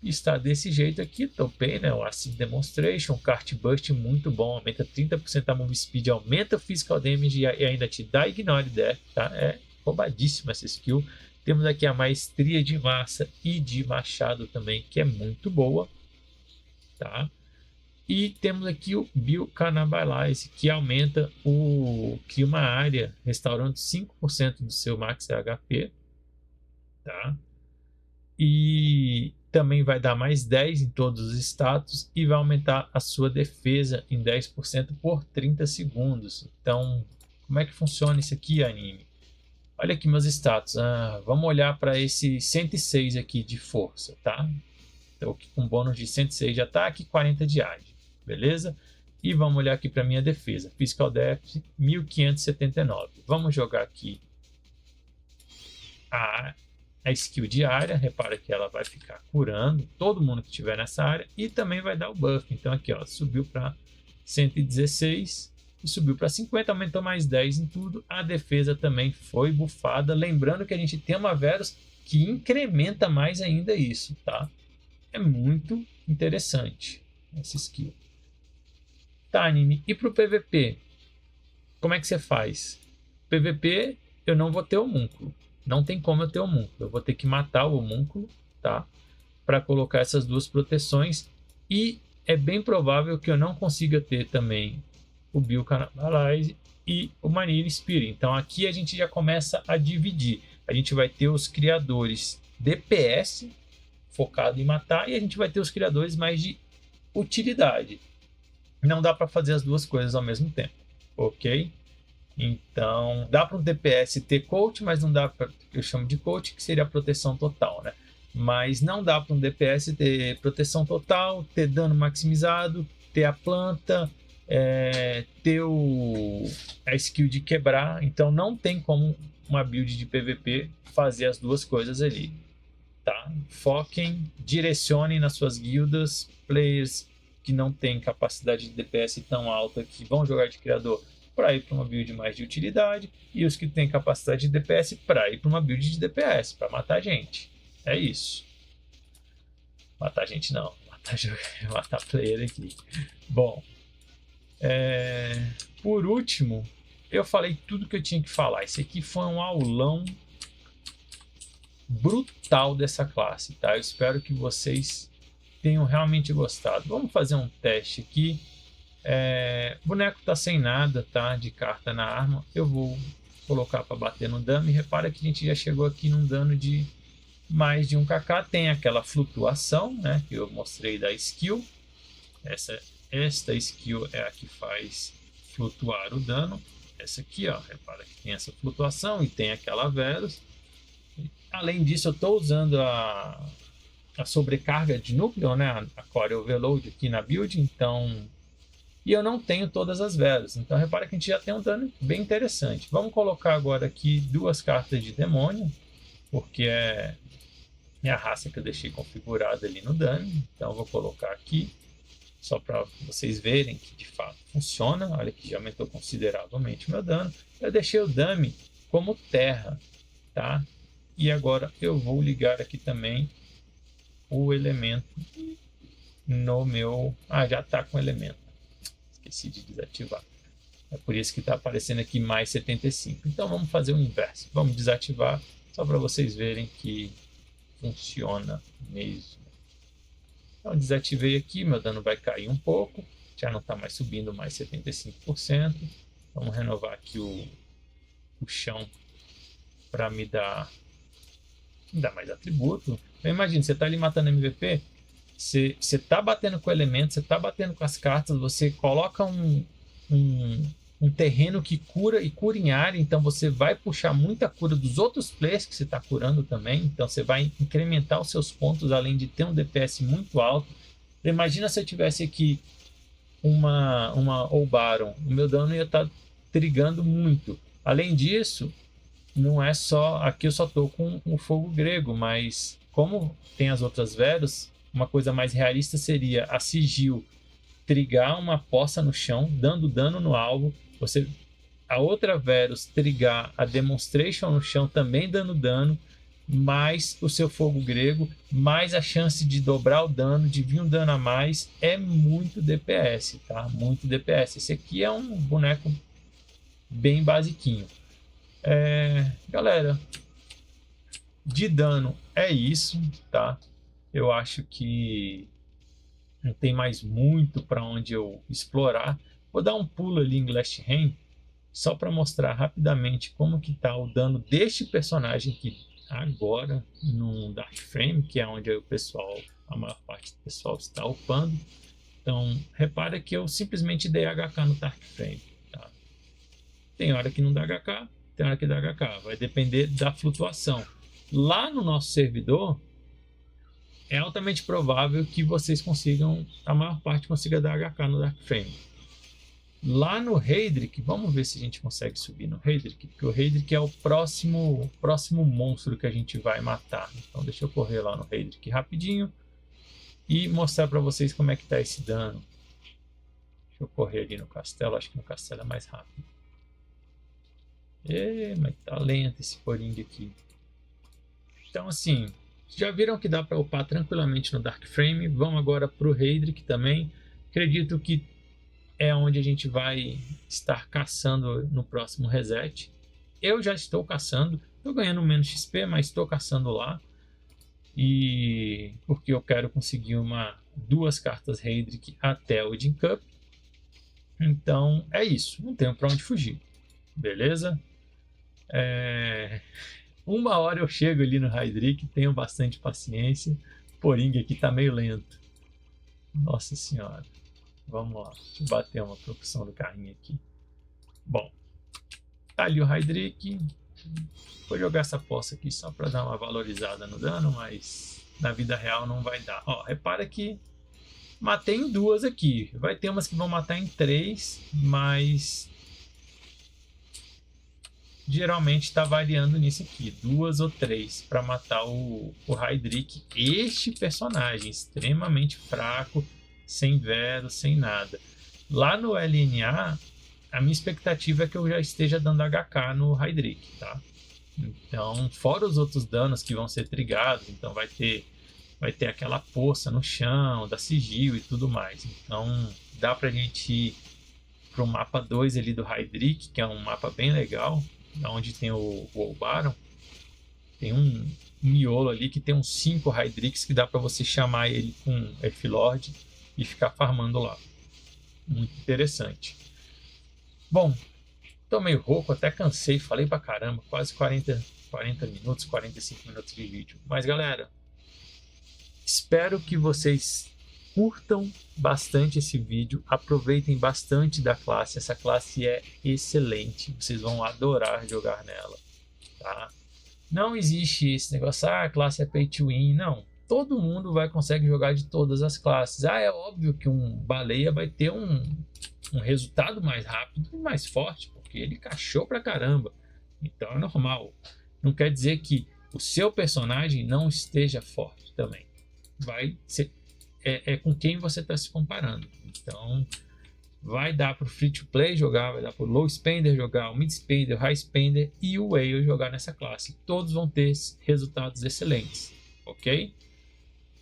está desse jeito aqui, topei, né? O Acid Demonstration, Cart Burst muito bom, aumenta 30% a move speed, aumenta o physical damage e ainda te dá Ignore Death, tá? É roubadíssima essa skill. Temos aqui a maestria de massa e de machado também, que é muito boa, tá? E temos aqui o Biocannibalize, que aumenta cria uma área, restaurando 5% do seu max HP, tá? E também vai dar mais 10 em todos os status e vai aumentar a sua defesa em 10% por 30 segundos. Então, como é que funciona isso aqui, anime? Olha aqui meus status. Vamos olhar para esse 106 aqui de força, tá? Então, com bônus de 106 de ataque e 40 de age, beleza? E vamos olhar aqui para minha defesa. Physical Depth 1579. Vamos jogar aqui a skill de área. Repara que ela vai ficar curando todo mundo que estiver nessa área e também vai dar o buff. Então aqui, ó, subiu para 116 e subiu para 50, aumentou mais 10 em tudo. A defesa também foi bufada. Lembrando que a gente tem uma Verus que incrementa mais ainda isso, tá? É muito interessante essa skill. Tá, anime. E para o PVP? Como é que você faz? PVP eu não vou ter homúnculo. Não tem como eu ter homúnculo. Eu vou ter que matar o homúnculo, tá? Para colocar essas duas proteções. E é bem provável que eu não consiga ter também o Biocannibalize e o Manila Spirit. Então aqui a gente já começa a dividir. A gente vai ter os criadores DPS focado em matar e a gente vai ter os criadores mais de utilidade. Não dá para fazer as duas coisas ao mesmo tempo, ok? Então, dá para um DPS ter coach, mas não dá para, eu chamo de coach, que seria a proteção total, né? Mas não dá para um DPS ter proteção total, ter dano maximizado, ter a planta, ter a skill de quebrar. Então, não tem como uma build de PVP fazer as duas coisas ali, tá? Foquem, direcionem nas suas guildas, players que não têm capacidade de DPS tão alta que vão jogar de criador para ir para uma build mais de utilidade, e os que têm capacidade de DPS para ir para uma build de DPS, para matar gente. É isso. Matar gente não, matar player aqui. Bom, por último, eu falei tudo que eu tinha que falar. Esse aqui foi um aulão brutal dessa classe, tá? Eu espero que vocês tenham realmente gostado. Vamos fazer um teste aqui. O boneco tá sem nada, tá? De carta na arma. Eu vou colocar para bater no dano. E repara que a gente já chegou aqui num dano de mais de 1kk. Tem aquela flutuação, né? Que eu mostrei da skill. Esta skill é a que faz flutuar o dano. Essa aqui, ó, repara que tem essa flutuação e tem aquela Verus. Além disso, eu estou usando a sobrecarga de núcleo, né? A Core Overload aqui na build, então... E eu não tenho todas as Verus, então repara que a gente já tem um dano bem interessante. Vamos colocar agora aqui 2 cartas de demônio, porque é a raça que eu deixei configurada ali no dummy. Então eu vou colocar aqui, só para vocês verem que de fato funciona. Olha que já aumentou consideravelmente o meu dano. Eu deixei o dummy como terra, tá? E agora eu vou ligar aqui também o elemento no meu... já está com elemento. Esqueci de desativar. É por isso que está aparecendo aqui mais 75. Então vamos fazer o inverso. Vamos desativar só para vocês verem que funciona mesmo. Então desativei aqui, meu dano vai cair um pouco. Já não está mais subindo mais 75%. Vamos renovar aqui o chão para me dar mais atributo. Então, imagina, você está ali matando MVP, você está batendo com elementos, você está batendo com as cartas, você coloca um terreno que cura e cura em área, então você vai puxar muita cura dos outros players que você está curando também, então você vai incrementar os seus pontos, além de ter um DPS muito alto. Imagina se eu tivesse aqui uma ou Baron, o meu dano ia estar trigando muito. Além disso, não é só... Aqui eu só tô com o fogo grego, mas como tem as outras Veros, uma coisa mais realista seria a Sigil trigar uma poça no chão, dando dano no alvo. A outra Verus trigar a Demonstration no chão, também dando dano, mais o seu fogo grego, mais a chance de dobrar o dano, de vir um dano a mais. É muito DPS, tá? Muito DPS. Esse aqui é um boneco bem basiquinho. Galera, de dano é isso, tá? Eu acho que não tem mais muito para onde eu explorar. Vou dar um pulo ali em Glashran, só para mostrar rapidamente como que tá o dano deste personagem aqui agora no Dark Frame, que é onde a maior parte do pessoal está upando. Então, repara que eu simplesmente dei HK no Dark Frame, tá? Tem hora que não dá HK, tem hora que dá HK, vai depender da flutuação. Lá no nosso servidor, é altamente provável que vocês consigam, a maior parte consiga dar HK no Dark Frame. Lá no Heydrich, vamos ver se a gente consegue subir no Heydrich, porque o Heydrich é o próximo monstro que a gente vai matar. Então deixa eu correr lá no Heydrich rapidinho e mostrar para vocês como é que tá esse dano. Deixa eu correr ali no castelo, acho que no castelo é mais rápido. Mas tá lento esse Poring aqui. Então assim, já viram que dá para upar tranquilamente no Dark Frame. Vamos agora para o Heydrich também. Acredito que é onde a gente vai estar caçando no próximo reset. Eu já estou caçando, estou ganhando menos XP, mas estou caçando lá. E porque eu quero conseguir duas cartas Heydrich até o Odin Cup. Então é isso, não tenho para onde fugir. Beleza? Uma hora eu chego ali no Heydrich, tenho bastante paciência. Poring aqui tá meio lento. Nossa senhora. Vamos lá, deixa eu bater uma propulsão do carrinho aqui. Bom, tá ali o Heydrich. Vou jogar essa poça aqui só para dar uma valorizada no dano, mas na vida real não vai dar. Ó, repara que matei em duas aqui. Vai ter umas que vão matar em 3, mas geralmente está variando nisso aqui, 2 ou 3 para matar o Heydrich. Este personagem extremamente fraco, sem Vero, sem nada. Lá no LNA, a minha expectativa é que eu já esteja dando HK no Heydrich, tá? Então, fora os outros danos que vão ser trigados, então vai ter aquela poça no chão, da sigil e tudo mais. Então, dá pra gente ir pro mapa 2 ali do Heydrich, que é um mapa bem legal, onde tem o Baron. Tem um miolo ali que tem uns 5 Heydrichs que dá pra você chamar ele com Elflord e ficar farmando lá. Muito interessante. Bom, tô meio rouco, até cansei, falei pra caramba, quase 40 minutos, 45 minutos de vídeo. Mas galera, espero que vocês curtam bastante esse vídeo, aproveitem bastante da classe. Essa classe é excelente, vocês vão adorar jogar nela, tá? Não existe esse negócio, a classe é pay to win, não. Todo mundo consegue jogar de todas as classes. É óbvio que um baleia vai ter um resultado mais rápido e mais forte, porque ele cachou pra caramba. Então é normal. Não quer dizer que o seu personagem não esteja forte também. Vai ser, com quem você está se comparando. Então vai dar para o free to play jogar, vai dar para o low spender jogar, o mid spender, o high spender e o whale jogar nessa classe. Todos vão ter resultados excelentes, ok?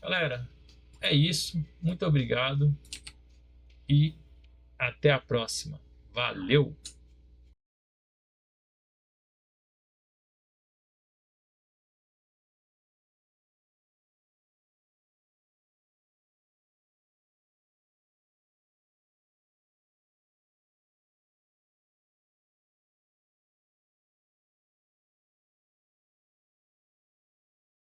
Galera, é isso. Muito obrigado e até a próxima. Valeu!